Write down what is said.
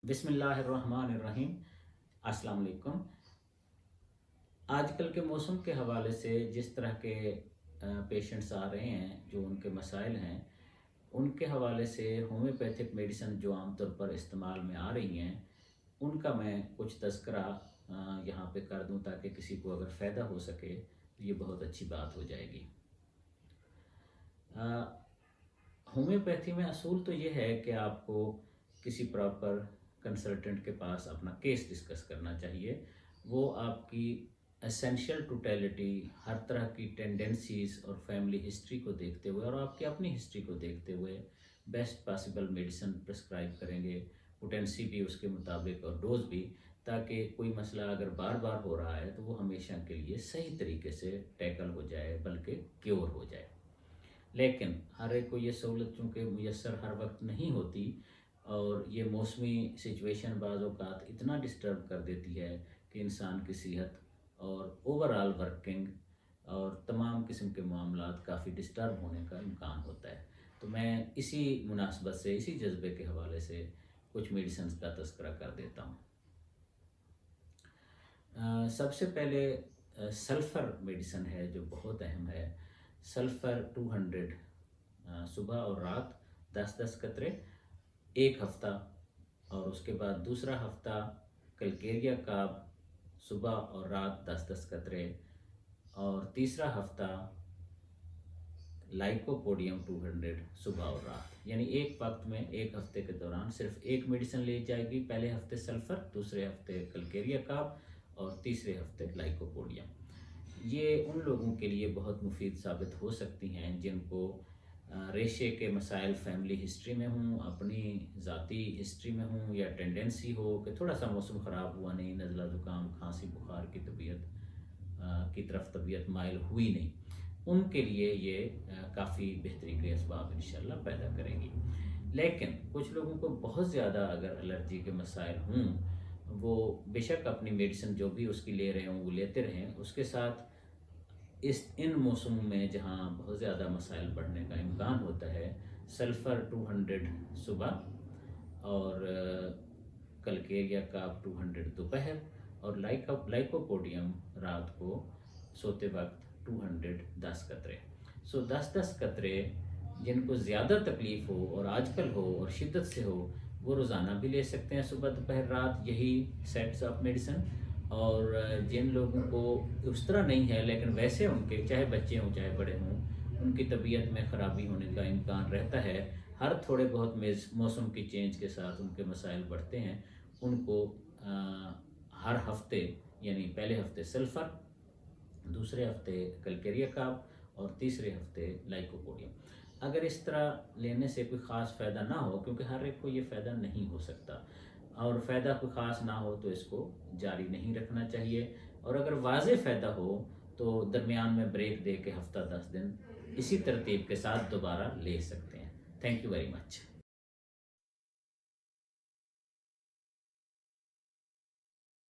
बिस्मिल्लाहिर्रहमानिर्रहीम। अस्सलाम वालेकुम। आजकल के मौसम के हवाले से जिस तरह के पेशेंट्स आ रहे हैं, जो उनके मसाइल हैं, उनके हवाले से होम्योपैथिक मेडिसिन जो आमतौर पर इस्तेमाल में आ रही हैं, उनका मैं कुछ तज़किरा यहाँ पे कर दूँ ताकि किसी को अगर फ़ायदा हो सके तो ये बहुत अच्छी बात हो जाएगी। होम्योपैथी में असूल तो ये है कि आपको किसी प्रॉपर कंसल्टेंट के पास अपना केस डिस्कस करना चाहिए। वो आपकी एसेंशियल टोटलिटी, हर तरह की टेंडेंसीज़ और फैमिली हिस्ट्री को देखते हुए और आपकी अपनी हिस्ट्री को देखते हुए बेस्ट पॉसिबल मेडिसिन प्रिस्क्राइब करेंगे, पोटेंसी भी उसके मुताबिक और डोज भी, ताकि कोई मसला अगर बार बार हो रहा है तो वो हमेशा के लिए सही तरीके से टैकल हो जाए, बल्कि क्योर हो जाए। लेकिन हर एक को ये सहूलत चूँकि मुयस्सर हर वक्त नहीं होती, और ये मौसमी सिचुएशन बाज़ औक़ात इतना डिस्टर्ब कर देती है कि इंसान की सेहत और ओवरऑल वर्किंग और तमाम किस्म के मामलात काफ़ी डिस्टर्ब होने का इम्कान होता है। तो मैं इसी मुनासबत से, इसी जज्बे के हवाले से कुछ मेडिसिन का तज़किरा कर देता हूँ। सबसे पहले सल्फ़र मेडिसिन है जो बहुत अहम है। सल्फ़र 200 सुबह और रात 10-10 कतरे, एक हफ़्ता, और उसके बाद दूसरा हफ़्ता कलकेरिया काब सुबह और रात 10-10 कतरे, और तीसरा हफ़्ता लाइकोपोडियम 200 सुबह और रात। यानी एक वक्त में एक हफ़्ते के दौरान सिर्फ एक मेडिसिन ली जाएगी। पहले हफ़्ते सल्फ़र, दूसरे हफ़्ते कलकेरिया काब और तीसरे हफ़्ते लाइकोपोडियम। ये उन लोगों के लिए बहुत मुफीद साबित हो सकती हैं जिनको रेशे के मसाइल फैमिली हिस्ट्री में हों, अपनी ज़ाती हिस्ट्री में हों, या टेंडेंसी हो कि थोड़ा सा मौसम ख़राब हुआ नहीं, नज़ला ज़ुकाम खांसी बुखार की तबीयत की तरफ तबीयत माइल हुई नहीं, उनके लिए ये काफ़ी बेहतरी के असबाब इंशाअल्लाह पैदा करेंगी। लेकिन कुछ लोगों को बहुत ज़्यादा अगर एलर्जी के मसाइल हों, वो बेशक अपनी मेडिसिन जो भी उसकी ले रहे हों वो लेते रहें, उसके साथ इन मौसमों में जहाँ बहुत ज़्यादा मसाइल बढ़ने का इम्कान होता है, सल्फ़र 200 सुबह और कलकेरिया काब 200 दोपहर, और लाइकोपोडियम रात को सोते वक्त 210 कतरे। सो 10-10 कतरे जिनको ज़्यादा तकलीफ़ हो और आजकल हो और शिद्दत से हो, वो रोज़ाना भी ले सकते हैं, सुबह दोपहर रात, यही सेट्स ऑफ मेडिसिन। और जिन लोगों को उस तरह नहीं है लेकिन वैसे उनके चाहे बच्चे हों चाहे बड़े हों, उनकी तबीयत में ख़राबी होने का इम्कान रहता है, हर थोड़े बहुत मौसम की चेंज के साथ उनके मसाइल बढ़ते हैं, उनको हर हफ्ते यानी पहले हफ्ते सल्फ़र, दूसरे हफ्ते कलकेरिया काब और तीसरे हफ्ते लाइकोपोडियम। अगर इस तरह लेने से कोई ख़ास फ़ायदा ना हो, क्योंकि हर एक को ये फ़ायदा नहीं हो सकता, और फ़ायदा कोई ख़ास ना हो तो इसको जारी नहीं रखना चाहिए, और अगर वाज़ेह फ़ायदा हो तो दरमियान में ब्रेक दे के हफ़्ता 10 दिन इसी तरतीब के साथ दोबारा ले सकते हैं। Thank you very much.